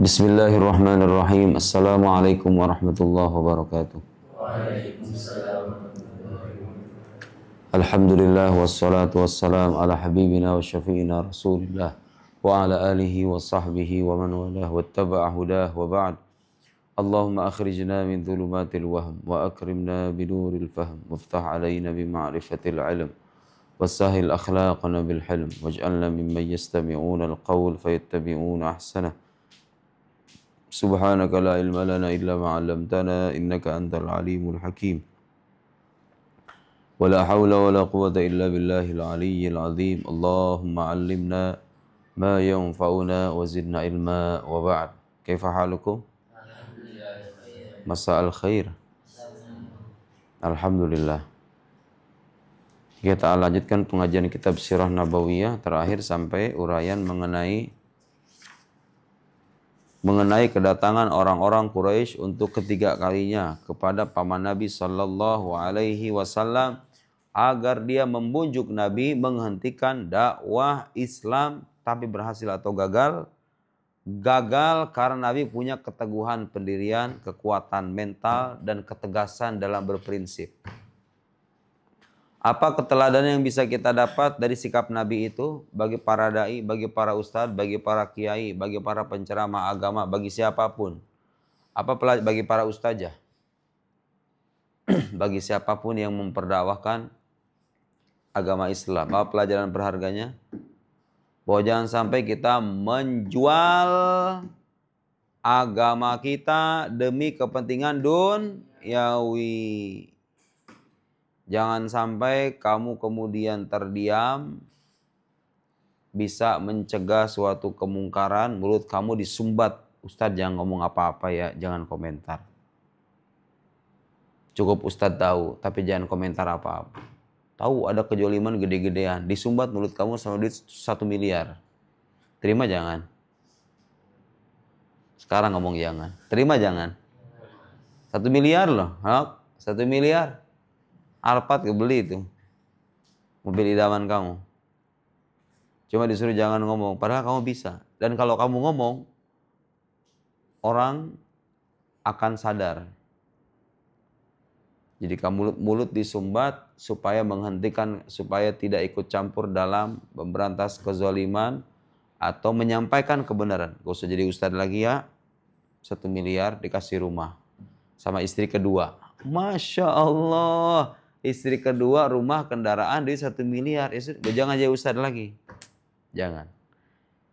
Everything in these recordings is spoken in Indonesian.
Bismillahirrahmanirrahim. Assalamualaikum warahmatullahi wabarakatuh. Waalaikumsalam. Alhamdulillah wassalatu wassalam ala habibina wa syafi'ina rasulillah wa ala alihi wa sahbihi wa man walah wattaba'a hudah wa ba'd. Allahumma akhrijna min dhulumatil wahm wa akrimna binuril fahm waftah alayna bima'rifatil ilm wassahil akhlaqana bil hilm waj'alna mimman yastami'una al-qawl fayattabi'una ahsanah. Subhanaka la ilma lana illa ma 'allamtana innaka antal alimul hakim. Wala haula wala quwwata illa billahil aliyyil azim. Allahumma 'allimna ma yanfa'una wa zidna ilma wa ba'd. Kaifa halukum? Masa'al khair. Alhamdulillah. Kita lanjutkan pengajian kitab Sirah Nabawiyah terakhir sampai uraian mengenai kedatangan orang-orang Quraisy untuk ketiga kalinya kepada paman Nabi sallallahu alaihi wasallam agar dia membujuk Nabi menghentikan dakwah Islam, tapi berhasil atau gagal? Gagal karena Nabi punya keteguhan pendirian, kekuatan mental dan ketegasan dalam berprinsip. Apa keteladanan yang bisa kita dapat dari sikap Nabi itu bagi para dai, bagi para ustadz, bagi para kiai, bagi para penceramah agama, bagi siapapun? Apa bagi para ustazah? Bagi siapapun yang memperdakwahkan agama Islam. Apa pelajaran berharganya? Bahwa jangan sampai kita menjual agama kita demi kepentingan duniawi. Jangan sampai kamu kemudian terdiam, bisa mencegah suatu kemungkaran, mulut kamu disumbat. Ustadz jangan ngomong apa-apa ya, jangan komentar. Cukup Ustadz tahu, tapi jangan komentar apa-apa. Tahu ada kejoliman gede-gedean, disumbat mulut kamu sama duit 1 miliar. Terima jangan? Sekarang ngomong jangan. Terima jangan? 1 miliar loh, 1 miliar. Alphard kebeli itu mobil idaman kamu. Cuma disuruh jangan ngomong, padahal kamu bisa. Dan kalau kamu ngomong, orang akan sadar. Jadi mulut disumbat supaya menghentikan, supaya tidak ikut campur dalam memberantas kezaliman atau menyampaikan kebenaran. Gak usah jadi ustadz lagi ya. 1 miliar dikasih rumah sama istri kedua. Masya Allah. Istri kedua, rumah, kendaraan, duit 1 miliar. Jangan jadi ustadz lagi. Jangan.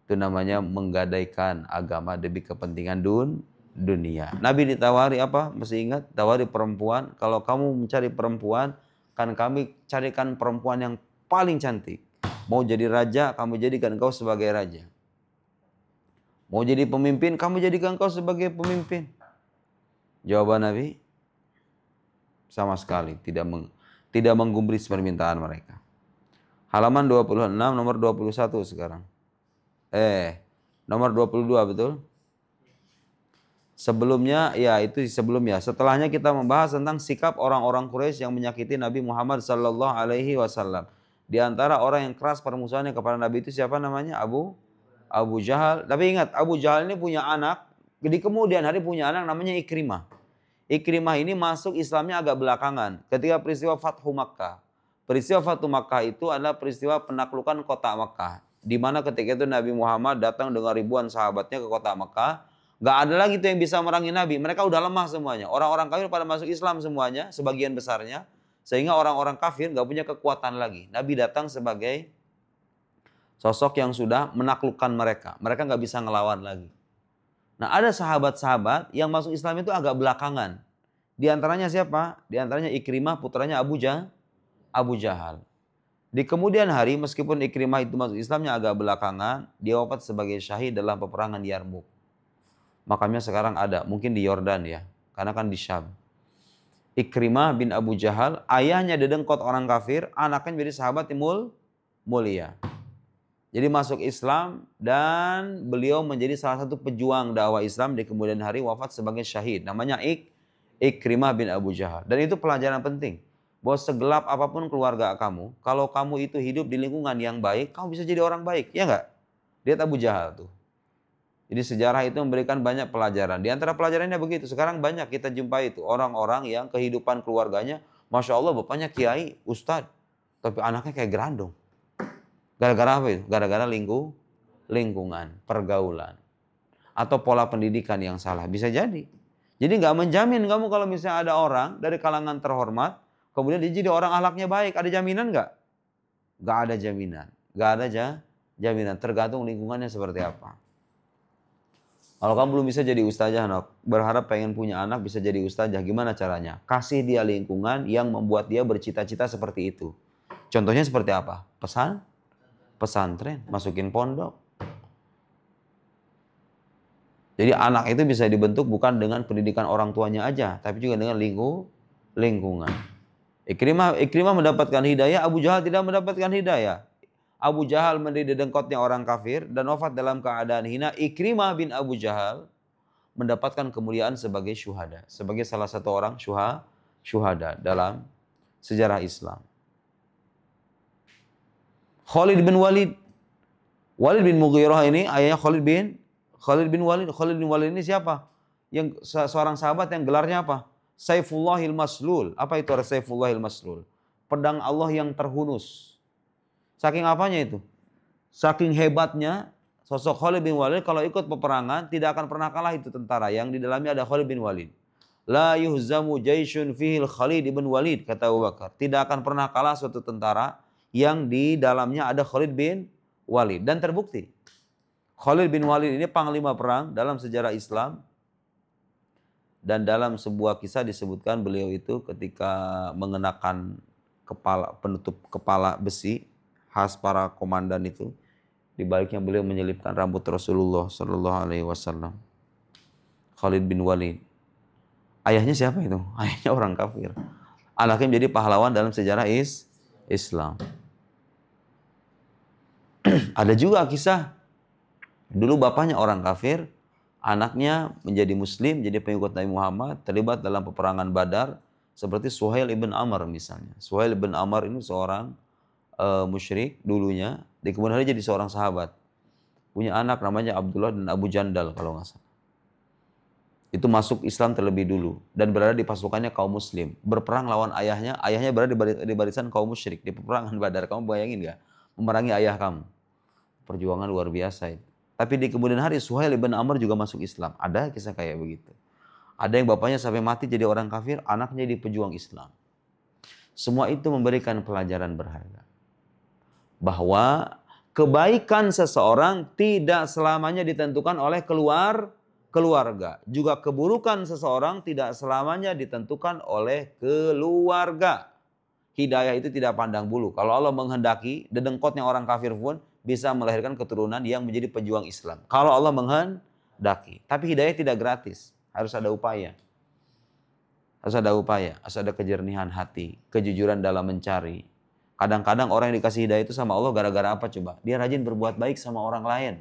Itu namanya menggadaikan agama demi kepentingan dunia. Nabi ditawari apa? Masih ingat? Tawari perempuan. Kalau kamu mencari perempuan, kan kami carikan perempuan yang paling cantik. Mau jadi raja, kamu jadikan kau sebagai raja. Mau jadi pemimpin, kamu jadikan kau sebagai pemimpin. Jawaban Nabi? Sama sekali tidak menggubris permintaan mereka. Halaman 26 nomor 21 sekarang. Nomor 22 betul? Sebelumnya, ya itu sebelumnya. Setelahnya kita membahas tentang sikap orang-orang Quraisy yang menyakiti Nabi Muhammad sallallahu alaihi wasallam. Di antara orang yang keras permusuhannya kepada Nabi itu siapa namanya? Abu Jahal. Tapi ingat, Abu Jahal ini punya anak. Di kemudian hari punya anak namanya Ikrimah. Ikrimah ini masuk Islamnya agak belakangan. Ketika peristiwa Fathu Makkah. Peristiwa Fathu Makkah itu adalah peristiwa penaklukan kota Makkah. Di mana ketika itu Nabi Muhammad datang dengan ribuan sahabatnya ke kota Makkah. Gak ada lagi tuh yang bisa merangi Nabi. Mereka udah lemah semuanya. Orang-orang kafir pada masuk Islam semuanya. Sebagian besarnya. Sehingga orang-orang kafir gak punya kekuatan lagi. Nabi datang sebagai sosok yang sudah menaklukkan mereka. Mereka gak bisa ngelawan lagi. Nah, ada sahabat-sahabat yang masuk Islam itu agak belakangan. Di antaranya siapa? Di antaranya Ikrimah, putranya Abu Jahal. Di kemudian hari, meskipun Ikrimah itu masuk Islamnya agak belakangan, dia wafat sebagai syahid dalam peperangan Yarmuk. Makamnya sekarang ada, mungkin di Yordan ya, karena kan di Syam. Ikrimah bin Abu Jahal, ayahnya didengkot orang kafir, anaknya menjadi sahabat yang mulia. Jadi masuk Islam dan beliau menjadi salah satu pejuang dakwah Islam di kemudian hari wafat sebagai syahid. Namanya Ikrimah bin Abu Jahal. Dan itu pelajaran penting. Bahwa segelap apapun keluarga kamu, kalau kamu itu hidup di lingkungan yang baik, kamu bisa jadi orang baik. Ya enggak? Lihat Abu Jahal tuh. Jadi sejarah itu memberikan banyak pelajaran. Di antara pelajarannya begitu. Sekarang banyak kita jumpai itu orang-orang yang kehidupan keluarganya, Masya Allah bapaknya kiai, ustadz, tapi anaknya kayak gerandong. Gara-gara apa itu? Gara-gara lingkungan, pergaulan, atau pola pendidikan yang salah. Bisa jadi. Jadi nggak menjamin kamu kalau misalnya ada orang dari kalangan terhormat, kemudian dia jadi orang akhlaknya baik. Ada jaminan nggak? Nggak ada jaminan. Nggak ada jaminan. Tergantung lingkungannya seperti apa. Kalau kamu belum bisa jadi ustazah, berharap pengen punya anak bisa jadi ustazah, gimana caranya? Kasih dia lingkungan yang membuat dia bercita-cita seperti itu. Contohnya seperti apa? Pesantren, masukin pondok. Jadi anak itu bisa dibentuk bukan dengan pendidikan orang tuanya aja, tapi juga dengan lingkungan. Ikrimah mendapatkan hidayah, Abu Jahal tidak mendapatkan hidayah. Abu Jahal menjadi dedengkotnya orang kafir dan wafat dalam keadaan hina. Ikrimah bin Abu Jahal mendapatkan kemuliaan sebagai syuhada, sebagai salah satu orang syuhada dalam sejarah Islam. Khalid bin Walid bin Mughirah ini ayahnya Khalid bin Walid. Khalid bin Walid ini siapa? Yang seorang sahabat yang gelarnya apa? Saifullahil Maslul. Apa itu Saifullahil Maslul? Pedang Allah yang terhunus. Saking apanya itu? Saking hebatnya sosok Khalid bin Walid, kalau ikut peperangan tidak akan pernah kalah itu tentara yang di dalamnya ada Khalid bin Walid. La yuhzamu jaisyun fihil Khalid bin Walid, kata Abu Bakar. Tidak akan pernah kalah suatu tentara yang di dalamnya ada Khalid bin Walid. Dan terbukti. Khalid bin Walid ini panglima perang dalam sejarah Islam. Dan dalam sebuah kisah disebutkan beliau itu ketika mengenakan penutup kepala besi khas para komandan itu, di baliknya beliau menyelipkan rambut Rasulullah Shallallahu Alaihi Wasallam. Khalid bin Walid. Ayahnya siapa itu? Ayahnya orang kafir. Anaknya menjadi pahlawan dalam sejarah Islam. Ada juga kisah dulu bapaknya orang kafir, anaknya menjadi muslim, jadi pengikut Nabi Muhammad, terlibat dalam peperangan Badar, seperti Suhail ibn Amr misalnya. Suhail ibn Amr ini seorang musyrik dulunya, di kemudian hari jadi seorang sahabat. Punya anak namanya Abdullah dan Abu Jandal kalau nggak salah. Itu masuk Islam terlebih dulu dan berada di pasukannya kaum muslim. Berperang lawan ayahnya berada di barisan kaum musyrik di peperangan Badar. Kamu bayangin nggak? Memerangi ayah kamu. Perjuangan luar biasa itu. Tapi di kemudian hari Suhail ibn Amr juga masuk Islam. Ada kisah kayak begitu. Ada yang bapaknya sampai mati jadi orang kafir, anaknya jadi pejuang Islam. Semua itu memberikan pelajaran berharga. Bahwa kebaikan seseorang tidak selamanya ditentukan oleh keluarga. Juga keburukan seseorang tidak selamanya ditentukan oleh keluarga. Hidayah itu tidak pandang bulu. Kalau Allah menghendaki, dedengkotnya orang kafir pun bisa melahirkan keturunan yang menjadi pejuang Islam. Kalau Allah menghendaki. Tapi hidayah tidak gratis. Harus ada upaya. Harus ada kejernihan hati, kejujuran dalam mencari. Kadang-kadang orang yang dikasih hidayah itu sama Allah gara-gara apa coba? Dia rajin berbuat baik sama orang lain.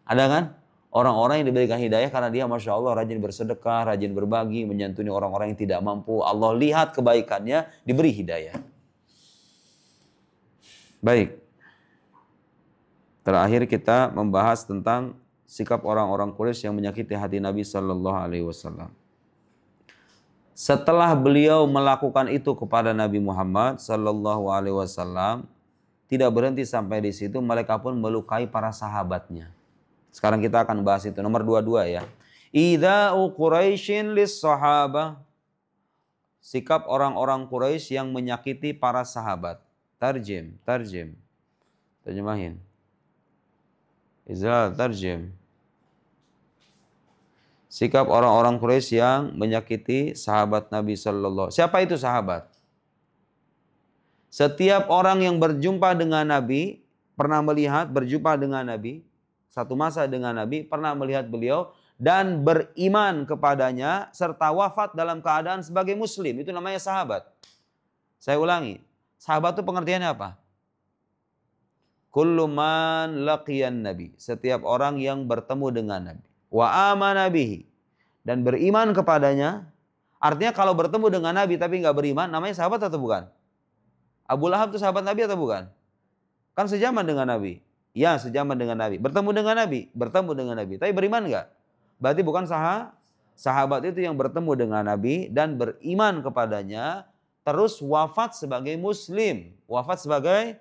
Ada kan? Orang-orang yang diberikan hidayah karena dia Masya Allah rajin bersedekah, rajin berbagi, menyantuni orang-orang yang tidak mampu. Allah lihat kebaikannya, diberi hidayah. Baik. Terakhir kita membahas tentang sikap orang-orang Quraisy yang menyakiti hati Nabi Sallallahu Alaihi Wasallam. Setelah beliau melakukan itu kepada Nabi Muhammad Sallallahu Alaihi Wasallam, tidak berhenti sampai di situ, mereka pun melukai para sahabatnya. Sekarang kita akan bahas itu. Nomor 22 ya. Idza'u Quraisyin lis-sahabah. Sikap orang-orang Quraisy yang menyakiti para sahabat. Tarjim. Terjemahin. Izal tarjim. Sikap orang-orang Quraisy yang menyakiti sahabat Nabi Sallallahu. Siapa itu sahabat? Setiap orang yang berjumpa dengan Nabi, pernah melihat, berjumpa dengan Nabi, satu masa dengan Nabi, pernah melihat beliau, dan beriman kepadanya, serta wafat dalam keadaan sebagai muslim. Itu namanya sahabat. Saya ulangi, sahabat itu pengertiannya apa? Kullu man laqiyan Nabi. Setiap orang yang bertemu dengan Nabi. Wa amana bihi. Dan beriman kepadanya. Artinya kalau bertemu dengan Nabi tapi nggak beriman, namanya sahabat atau bukan? Abu Lahab itu sahabat Nabi atau bukan? Kan sejaman dengan Nabi. Ya, sezaman dengan Nabi. Bertemu dengan Nabi, bertemu dengan Nabi. Tapi beriman enggak? Berarti bukan sahabat itu yang bertemu dengan Nabi dan beriman kepadanya, terus wafat sebagai muslim. Wafat sebagai,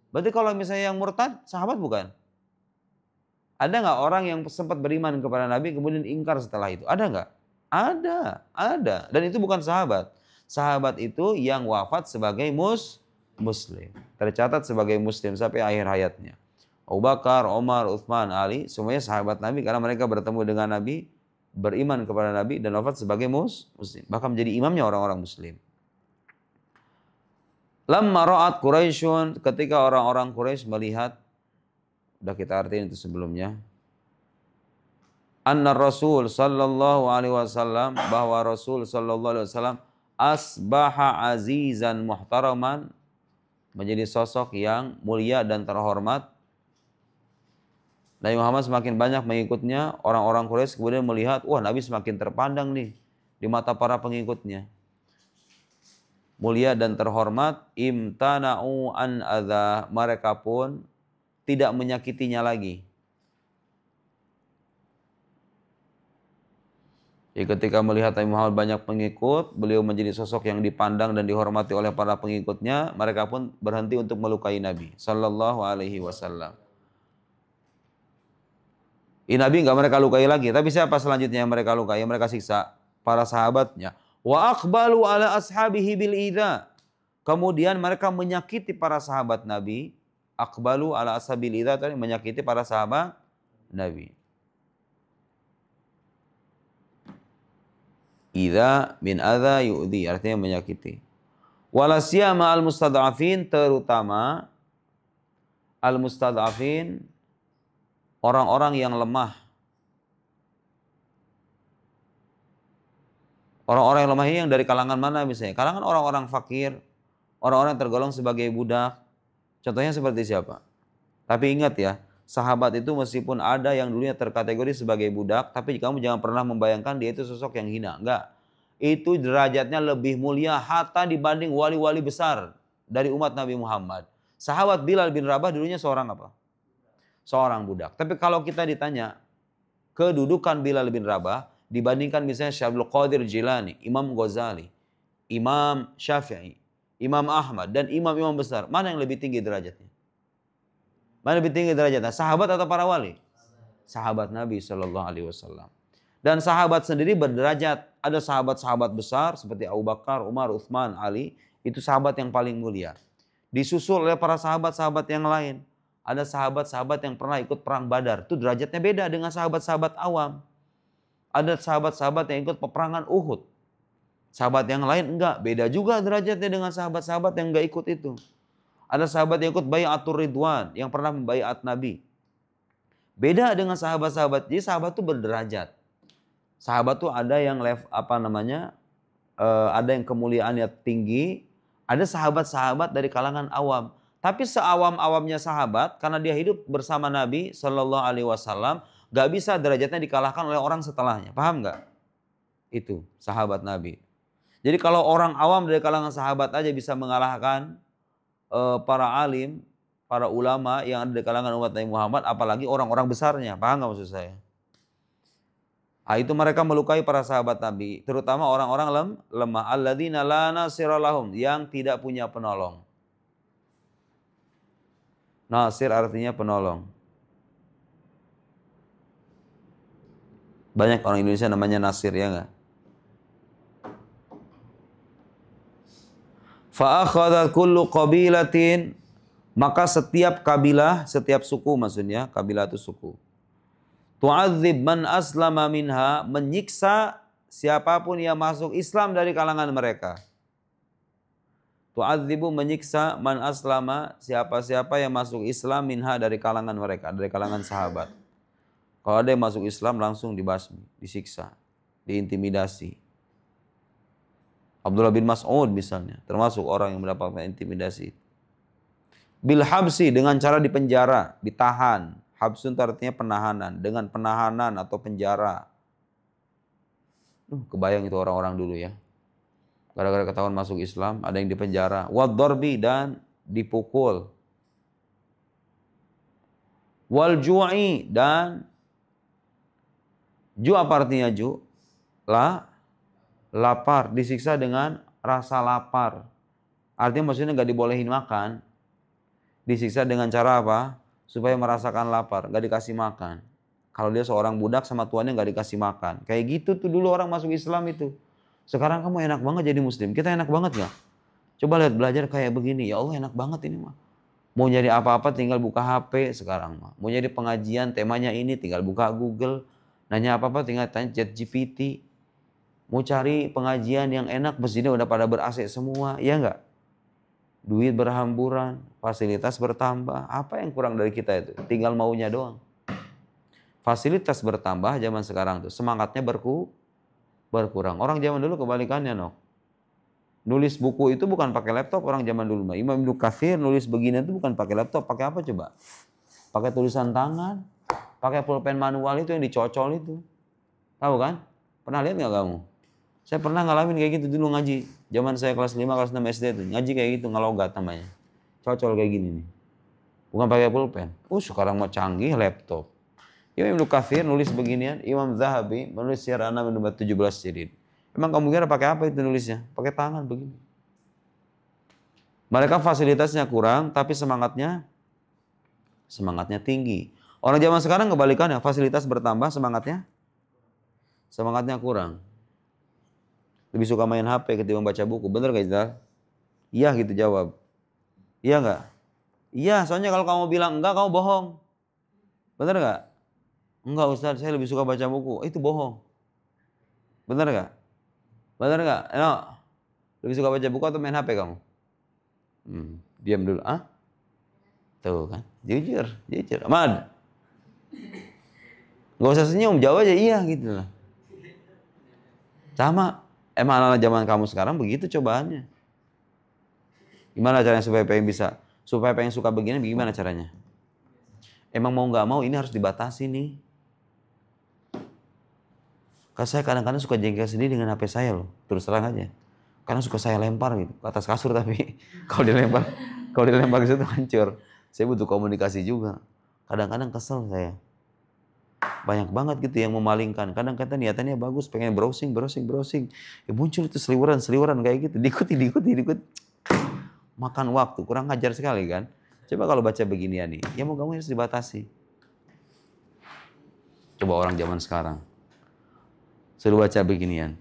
berarti kalau misalnya yang murtad, sahabat bukan? Ada nggak orang yang sempat beriman kepada Nabi kemudian ingkar setelah itu? Ada nggak? Ada. Dan itu bukan sahabat. Sahabat itu yang wafat sebagai muslim. Tercatat sebagai muslim sampai akhir hayatnya. Abu Bakar, Umar, Utsman, Ali, semuanya sahabat Nabi karena mereka bertemu dengan Nabi, beriman kepada Nabi dan wafat sebagai muslim. Bahkan menjadi imamnya orang-orang muslim. Lamma ra'at Quraisyun, ketika orang-orang Quraisy melihat, udah kita artiin itu sebelumnya, anna Rasul sallallahu alaihi wasallam, bahwa Rasul sallallahu alaihi wasallam asbaha azizan muhtaraman, menjadi sosok yang mulia dan terhormat. Nabi Muhammad semakin banyak mengikutnya, orang-orang Quraisy kemudian melihat, wah Nabi semakin terpandang nih di mata para pengikutnya. Mulia dan terhormat, imtana'u an adza, mereka pun tidak menyakitinya lagi. Jadi ketika melihat Nabi Muhammad banyak pengikut, beliau menjadi sosok yang dipandang dan dihormati oleh para pengikutnya, mereka pun berhenti untuk melukai Nabi sallallahu alaihi wasallam. Nabi enggak mereka lukai lagi, tapi siapa selanjutnya yang mereka lukai, yang mereka siksa? Para sahabatnya. Wa aqbalu ala ashabihi bil idza. Kemudian mereka menyakiti para sahabat Nabi. Aqbalu ala ashabil idza, tadi menyakiti para sahabat Nabi. Idza min adza yu'dhi, artinya menyakiti. Walasiyama al mustad'afin, terutama al mustad'afin, orang-orang yang lemah. Orang-orang yang lemah ini yang dari kalangan mana misalnya? Kalangan orang-orang fakir, orang-orang yang tergolong sebagai budak. Contohnya seperti siapa? Tapi ingat ya, sahabat itu meskipun ada yang dulunya terkategori sebagai budak, tapi kamu jangan pernah membayangkan dia itu sosok yang hina. Enggak. Itu derajatnya lebih mulia hatta dibanding wali-wali besar dari umat Nabi Muhammad. Sahabat Bilal bin Rabah dulunya seorang apa? Seorang budak. Tapi kalau kita ditanya kedudukan Bilal bin Rabah dibandingkan misalnya Syekh Abdul Qadir Jilani, Imam Ghazali, Imam Syafi'i, Imam Ahmad dan imam-imam besar, mana yang lebih tinggi derajatnya? Mana lebih tinggi derajatnya? Sahabat atau para wali? Sahabat Nabi Shallallahu Alaihi Wasallam. Dan sahabat sendiri berderajat. Ada sahabat-sahabat besar seperti Abu Bakar, Umar, Utsman, Ali, itu sahabat yang paling mulia. Disusul oleh para sahabat-sahabat yang lain. Ada sahabat-sahabat yang pernah ikut perang Badar. Itu derajatnya beda dengan sahabat-sahabat awam. Ada sahabat-sahabat yang ikut peperangan Uhud. Sahabat yang lain enggak. Beda juga derajatnya dengan sahabat-sahabat yang enggak ikut itu. Ada sahabat yang ikut bai'atur ridwan, yang pernah membaiat Nabi. Beda dengan sahabat-sahabat. Jadi sahabat itu berderajat. Sahabat itu ada yang ada yang kemuliaannya tinggi. Ada sahabat-sahabat dari kalangan awam. Tapi seawam-awamnya sahabat, karena dia hidup bersama Nabi Shallallahu Alaihi Wasallam, gak bisa derajatnya dikalahkan oleh orang setelahnya. Paham gak? Itu sahabat Nabi. Jadi kalau orang awam dari kalangan sahabat aja bisa mengalahkan para alim, para ulama yang ada di kalangan umat Nabi Muhammad, apalagi orang-orang besarnya. Paham gak maksud saya? Itu mereka melukai para sahabat Nabi, terutama orang-orang lemah. Alladzina la nasira lahum, yang tidak punya penolong. Nasir artinya penolong. Banyak orang Indonesia namanya Nasir, ya enggak? Fa akhadha kullu qabilatin, maka setiap kabilah, setiap suku maksudnya, kabilah itu suku. Tu'adzib man aslama minha, menyiksa siapapun yang masuk Islam dari kalangan mereka. Tu'adzibu, menyiksa, man aslama, siapa-siapa yang masuk Islam minha, dari kalangan mereka, dari kalangan sahabat. Kalau ada yang masuk Islam langsung dibasmi, disiksa, diintimidasi. Abdullah bin Mas'ud misalnya, termasuk orang yang mendapatkan intimidasi. Bil habsi, dengan cara dipenjara, ditahan. Habsun itu artinya penahanan, dengan penahanan atau penjara. Kebayang itu orang-orang dulu ya. Gara-gara ketahuan masuk Islam, ada yang dipenjara. Wad-darbi, dan dipukul. Wal ju'i, dan ju apa artinya ju? Lapar, disiksa dengan rasa lapar. Artinya maksudnya nggak dibolehin makan. Disiksa dengan cara apa? Supaya merasakan lapar, nggak dikasih makan. Kalau dia seorang budak sama tuannya nggak dikasih makan. Kayak gitu tuh dulu orang masuk Islam itu. Sekarang kamu enak banget jadi muslim. Kita enak banget nggak? Coba lihat belajar kayak begini. Ya Allah enak banget ini mah. Mau nyari apa-apa tinggal buka HP sekarang mah. Mau nyari pengajian temanya ini tinggal buka Google. Nanya apa-apa tinggal tanya ChatGPT. Mau cari pengajian yang enak masjidnya udah pada ber-AC semua. Iya nggak? Duit berhamburan, fasilitas bertambah. Apa yang kurang dari kita itu? Tinggal maunya doang. Fasilitas bertambah zaman sekarang tuh. Semangatnya berkurang. Orang zaman dulu kebalikannya no. Nulis buku itu bukan pakai laptop orang zaman dulu. Imam Ibnu Katsir nulis begini itu bukan pakai laptop. Pakai apa coba? Pakai tulisan tangan. Pakai pulpen manual itu yang dicocol itu. Tahu kan? Pernah lihat nggak kamu? Saya pernah ngalamin kayak gitu dulu ngaji. Zaman saya kelas 5, kelas 6 SD itu. Ngaji kayak gitu, ngelogat namanya. Cocol kayak gini nih. Bukan pakai pulpen. Sekarang mau canggih laptop. Imam Ibnu Katsir nulis beginian. Imam Zahabi menulis Syiar A'lam nomor 17 jilid. Emang kamu kira pakai apa itu nulisnya? Pakai tangan begini. Mereka fasilitasnya kurang, tapi semangatnya tinggi. Orang zaman sekarang kebalikannya, fasilitas bertambah, semangatnya kurang. Lebih suka main HP ketimbang baca buku. Bener gak Izdal? Iya gitu jawab. Iya gak? Iya, soalnya kalau kamu bilang enggak, kamu bohong. Bener gak? Enggak Ustaz, saya lebih suka baca buku. Itu bohong. Bener gak? Bener gak? Lebih suka baca buku atau main HP kamu? Diam dulu. Tuh kan, jujur. Ahmad. Gak usah senyum, jawab aja iya gitu lah. Sama, emang anak-anak zaman kamu sekarang begitu cobaannya. Gimana caranya supaya pengen suka begini, gimana caranya? Emang mau nggak mau ini harus dibatasi nih. Karena saya kadang-kadang suka jengkel sendiri dengan HP saya loh, terus terang aja. Karena suka saya lempar gitu, ke atas kasur tapi kalau dilempar ke situ hancur. Saya butuh komunikasi juga. Kadang-kadang kesel saya. Banyak banget gitu yang memalingkan. Kadang-kadang niatannya bagus, pengen browsing. Muncul itu seliweran kayak gitu. Diikuti. Makan waktu, kurang ngajar sekali kan. Coba kalau baca beginian nih, ya mau kamu harus dibatasi. Coba orang zaman sekarang. Suruh baca beginian.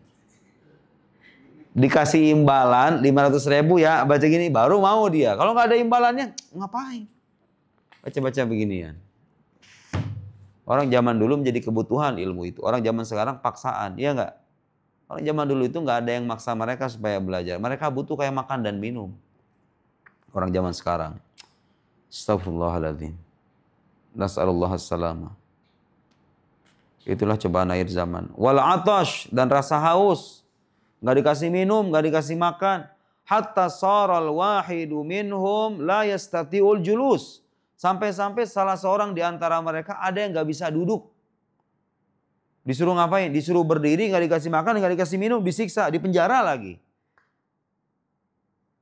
Dikasih imbalan 500.000 ya, baca gini, baru mau dia. Kalau nggak ada imbalannya, ngapain? Baca beginian. Orang zaman dulu menjadi kebutuhan ilmu itu. Orang zaman sekarang paksaan, iya nggak? Orang zaman dulu itu nggak ada yang maksa mereka supaya belajar. Mereka butuh kayak makan dan minum. Orang zaman sekarang. Astagfirullahaladzim. Nas'alullah as-salamah. Itulah cobaan akhir zaman. Wal atash, dan rasa haus. Nggak dikasih minum, nggak dikasih makan. Hatta saral wahidu minhum la yastati'ul julus. Sampai-sampai salah seorang di antara mereka ada yang nggak bisa duduk. Disuruh ngapain? Disuruh berdiri, nggak dikasih makan, nggak dikasih minum, disiksa, dipenjara lagi.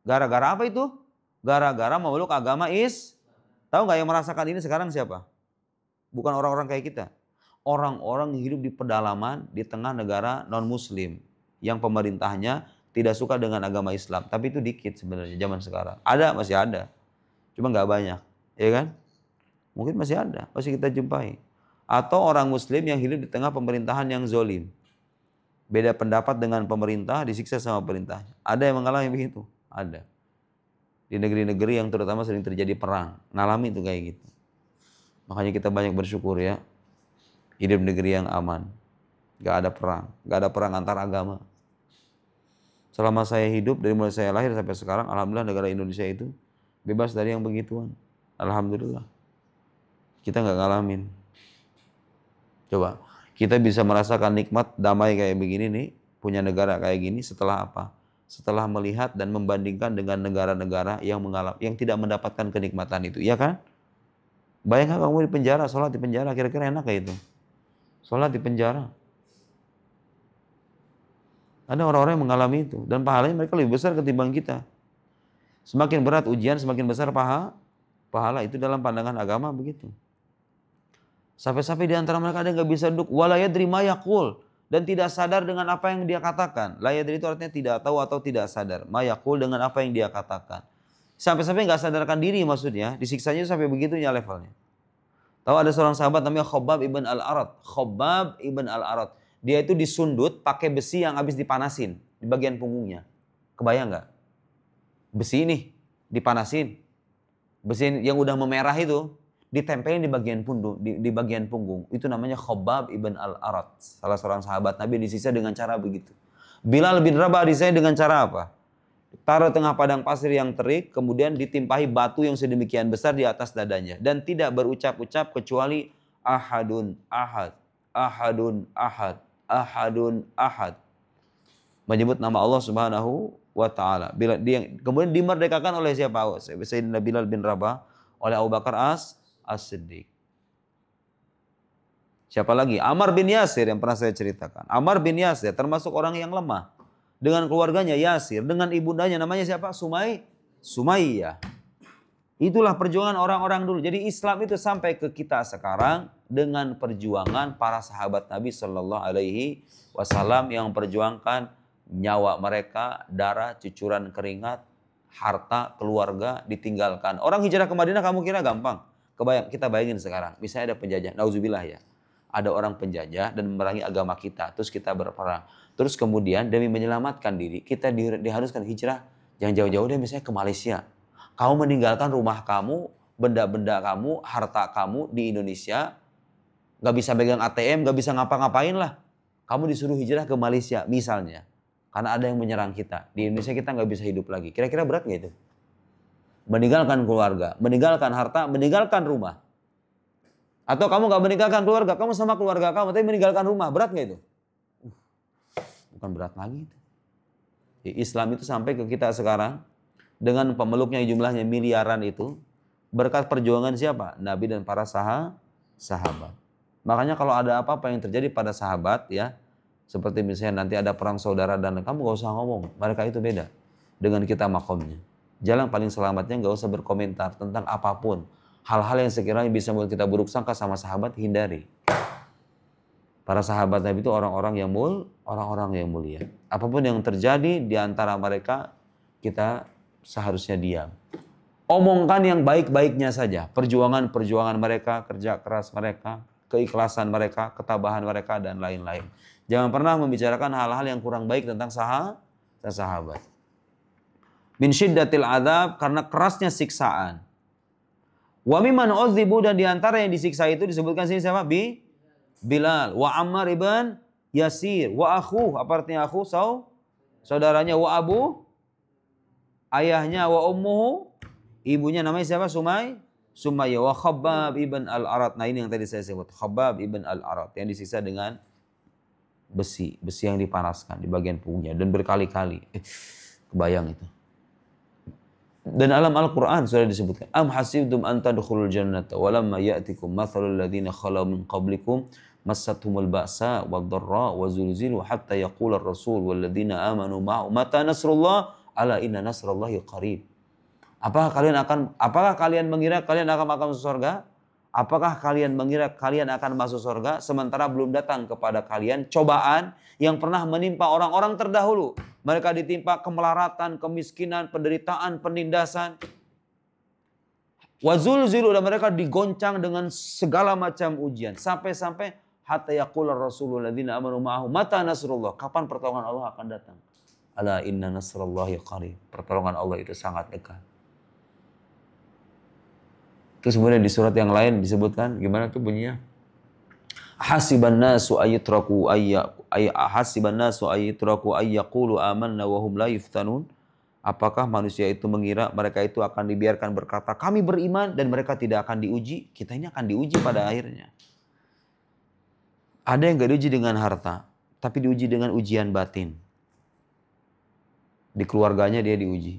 Gara-gara apa itu? Gara-gara memeluk agama Tahu nggak yang merasakan ini sekarang siapa? Bukan orang-orang kayak kita. Orang-orang yang hidup di pedalaman di tengah negara non-muslim. Yang pemerintahnya tidak suka dengan agama Islam. Tapi itu dikit sebenarnya zaman sekarang. Ada, masih ada. Cuma nggak banyak. Ya kan? Mungkin masih ada, masih kita jumpai. Atau orang muslim yang hidup di tengah pemerintahan yang zolim. Beda pendapat dengan pemerintah, disiksa sama pemerintah. Ada yang mengalami begitu? Ada. Di negeri-negeri yang terutama sering terjadi perang. Ngalami itu kayak gitu. Makanya kita banyak bersyukur ya. Hidup di negeri yang aman. Gak ada perang. Gak ada perang antar agama. Selama saya hidup, dari mulai saya lahir sampai sekarang, alhamdulillah negara Indonesia itu bebas dari yang begituan. Alhamdulillah. Kita gak ngalamin. Coba, kita bisa merasakan nikmat damai kayak begini nih, punya negara kayak gini setelah apa? Setelah melihat dan membandingkan dengan negara-negara yang tidak mendapatkan kenikmatan itu, iya kan? Bayangkan kamu di penjara, sholat di penjara, kira-kira enak kayak itu? Sholat di penjara. Ada orang-orang yang mengalami itu dan pahalanya mereka lebih besar ketimbang kita. Semakin berat ujian, semakin besar pahala itu dalam pandangan agama begitu. Sampai-sampai di antara mereka ada yang nggak bisa duduk. Wala yadri ma yaqul, dan tidak sadar dengan apa yang dia katakan. La yadri itu artinya tidak tahu atau tidak sadar. Ma yaqul dengan apa yang dia katakan. Sampai-sampai nggak sadarkan diri maksudnya. Disiksanya sampai begitunya levelnya. Tahu ada seorang sahabat namanya Khabbab ibn al-Arat. Khabbab ibn al-Arat. Dia itu disundut pakai besi yang habis dipanasin di bagian punggungnya. Kebayang nggak? Besi ini dipanasin. Besi yang udah memerah itu ditempelin di bagian punggung, di bagian punggung. Itu namanya Khabbab ibn al-Arat. Salah seorang sahabat Nabi disiksa dengan cara begitu. Bilal bin Rabah disiksa dengan cara apa? Taruh tengah padang pasir yang terik, kemudian ditimpahi batu yang sedemikian besar di atas dadanya. Dan tidak berucap-ucap kecuali ahadun ahad, ahadun ahad, ahadun ahad. Menyebut nama Allah Subhanahu wa ta'ala. Kemudian dimerdekakan oleh siapa? Sayyidina Bilal bin Rabah, oleh Abu Bakar As-Siddiq. Siapa lagi? Ammar bin Yasir yang pernah saya ceritakan. Ammar bin Yasir termasuk orang yang lemah. Dengan keluarganya Yasir, dengan ibundanya namanya siapa? Sumayyah. Itulah perjuangan orang-orang dulu. Jadi Islam itu sampai ke kita sekarang dengan perjuangan para sahabat Nabi Shallallahu Alaihi Wasallam yang memperjuangkan nyawa mereka, darah, cucuran keringat, harta, keluarga ditinggalkan. Orang hijrah ke Madinah kamu kira gampang? Kita bayangin sekarang, misalnya ada penjajah, nauzubillah ya. Ada orang penjajah dan memerangi agama kita, terus kita berperang. Terus kemudian demi menyelamatkan diri, kita diharuskan hijrah. Jangan jauh-jauh deh misalnya ke Malaysia. Kamu meninggalkan rumah kamu, benda-benda kamu, harta kamu di Indonesia. Gak bisa pegang ATM, gak bisa ngapa-ngapain lah. Kamu disuruh hijrah ke Malaysia misalnya. Karena ada yang menyerang kita. Di Indonesia kita gak bisa hidup lagi. Kira-kira berat gak itu? Meninggalkan keluarga, meninggalkan harta, meninggalkan rumah. Atau kamu gak meninggalkan keluarga, kamu sama keluarga kamu, tapi meninggalkan rumah. Berat gak itu? Bukan berat lagi itu. Islam itu sampai ke kita sekarang dengan pemeluknya jumlahnya miliaran itu berkat perjuangan siapa? Nabi dan para sahabat. Makanya kalau ada apa-apa yang terjadi pada sahabat ya, seperti misalnya nanti ada perang saudara dan kamu gak usah ngomong, mereka itu beda dengan kita makomnya. Jalan paling selamatnya gak usah berkomentar tentang apapun. Hal-hal yang sekiranya bisa membuat kita buruk sangka sama sahabat, hindari. Para sahabat Nabi itu orang-orang yang mulia. Apapun yang terjadi di antara mereka, kita seharusnya diam. Omongkan yang baik-baiknya saja. Perjuangan mereka, kerja keras mereka, keikhlasan mereka, ketabahan mereka, dan lain-lain. Jangan pernah membicarakan hal-hal yang kurang baik tentang sahabat. Min syiddatil adzab, karena kerasnya siksaan. Wa mimman udzibu, dan diantara yang disiksa itu disebutkan sini siapa? Bilal. Wa Ammar ibn Yasir. Wa akhu, apa artinya akhu? Saudaranya. Wa abu, ayahnya. Wa ummuhu, ibunya namanya siapa? Sumayyah. Wa Khabbab ibn al-Arat. Nah ini yang tadi saya sebut. Khabbab ibn al-Arat. Yang disiksa dengan besi yang dipanaskan di bagian punggungnya. Dan berkali-kali. Kebayang itu. Dan dalam Al-Quran sudah disebutkan. Am hasibtum an tadkhulul jannata walamma ya'tikum mathalul ladzina khalau min qablikum massathumul ba'sa wad-dharra wa zulzilu hatta yaqula ar-rasul wal ladzina amanu ma'ahu mata nasrullah ala inna nasrallahi qarib. Apakah kalian mengira kalian akan masuk surga? Apakah kalian mengira kalian akan masuk surga sementara belum datang kepada kalian cobaan yang pernah menimpa orang-orang terdahulu? Mereka ditimpa kemelaratan, kemiskinan, penderitaan, penindasan. Wazulzilu, dan mereka digoncang dengan segala macam ujian. Sampai-sampai hatta yaqula ar-rasulul ladzina amanu ma'ahu mata nasrullah. Kapan pertolongan Allah akan datang? Ala inna nasrallahi qarib. Pertolongan Allah itu sangat dekat. Terus kemudian di surat yang lain disebutkan gimana tuh bunyinya? Hasiban nasu ayatraku ayyaqulu amanna wa hum la yuftanun. Apakah manusia itu mengira mereka itu akan dibiarkan berkata kami beriman dan mereka tidak akan diuji? Kita ini akan diuji pada akhirnya. Ada yang gak diuji dengan harta, tapi diuji dengan ujian batin. Di keluarganya dia diuji.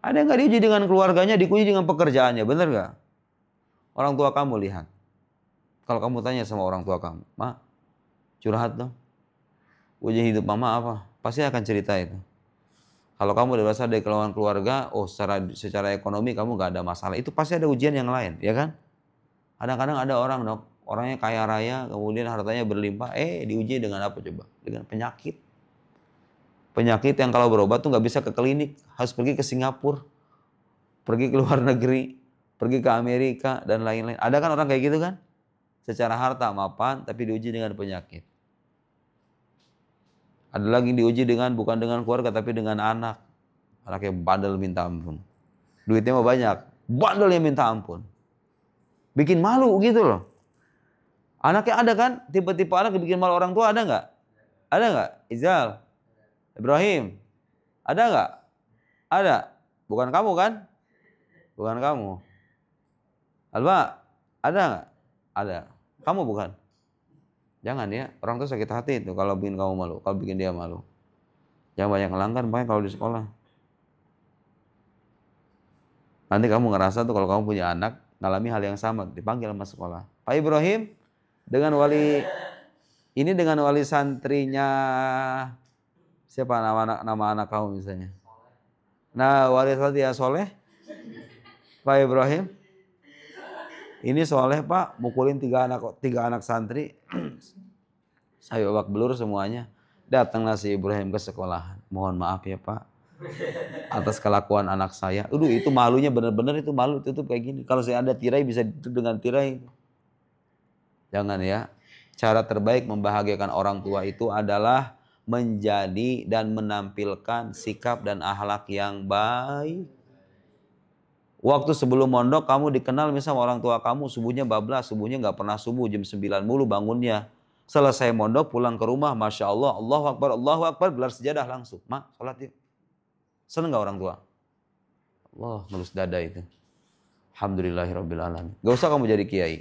Ada yang gak diuji dengan keluarganya, diuji dengan pekerjaannya, benar gak? Orang tua kamu lihat. Kalau kamu tanya sama orang tua kamu, Ma, curhat dong. Ujian hidup mama apa? Pasti akan cerita itu. Kalau kamu udah berasal dari keluarga, oh secara ekonomi kamu gak ada masalah. Itu pasti ada ujian yang lain, ya kan? Kadang-kadang ada orang, Dok, orangnya kaya raya, kemudian hartanya berlimpah, diuji dengan apa coba? Dengan penyakit. Penyakit yang kalau berobat tuh nggak bisa ke klinik, harus pergi ke Singapura, pergi ke luar negeri, pergi ke Amerika, dan lain-lain. Ada kan orang kayak gitu kan? Secara harta mapan, tapi diuji dengan penyakit. Ada lagi diuji bukan dengan keluarga, tapi dengan anak. Anaknya bandel minta ampun. Duitnya mah banyak, bandelnya minta ampun. Bikin malu gitu loh. Anaknya ada kan? Tipe-tipe anak yang bikin malu orang tua ada nggak? Ada nggak? Izal, Ibrahim, ada nggak? Ada. Bukan kamu kan? Bukan kamu. Alba, ada nggak? Ada. Kamu bukan? Jangan ya, orang tua sakit hati itu kalau bikin kamu malu, kalau bikin dia malu. Jangan banyak ngelanggar, makanya kalau di sekolah. Nanti kamu ngerasa tuh kalau kamu punya anak, ngalami hal yang sama, dipanggil sama sekolah. Pak Ibrahim, dengan wali santrinya, siapa nama anak kamu misalnya? Nah, wali santri yang soleh, Pak Ibrahim, ini soleh Pak, mukulin tiga anak santri, saya babak belur semuanya. Datanglah si Ibrahim ke sekolahan. Mohon maaf ya Pak, atas kelakuan anak saya. Itu malunya bener-bener itu malu tutup kayak gini. Kalau saya ada tirai bisa ditutup dengan tirai. Jangan ya. Cara terbaik membahagiakan orang tua itu adalah menjadi dan menampilkan sikap dan akhlak yang baik. Waktu sebelum mondok kamu dikenal misalnya orang tua kamu subuhnya bablas, subuhnya nggak pernah subuh, jam 9 mulu bangunnya. Selesai mondok pulang ke rumah, Masya Allah, Allahu Akbar, gelar sejadah langsung. Mak, sholat yuk. Seneng gak orang tua? Allah, ngelus dada itu. Alhamdulillahirrabbilalamin. Gak usah kamu jadi kiai.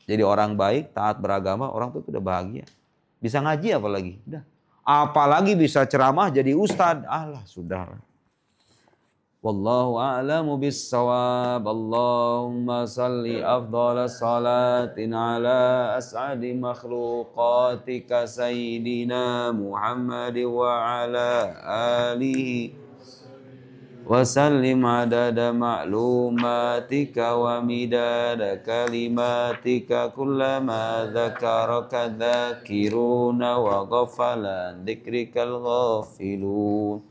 Jadi orang baik, taat beragama, orang tua itu udah bahagia. Bisa ngaji apalagi? Udah. Apalagi bisa ceramah jadi ustad. Allah, sudah. Wallahu a'lamu bis-shawab. Allahumma salli afdhala salatin ala as'adi makhluqatika sayyidina Muhammad wa ala alihi wa sallim adada ma'lumatika wa midada kalimatika kullama dzakaraka dzakiruna wa ghafala dzikrikal ghafilun.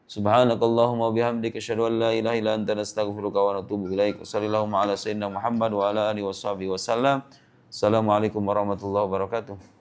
Subhanakallahumma bihamdika asyhadu an la ilaha illa anta nastaghfiruka wa natubu ilaik. Sallallahu ala sayyidina Muhammad wa ala alihi washabihi wasallam. Assalamualaikum warahmatullahi wabarakatuh.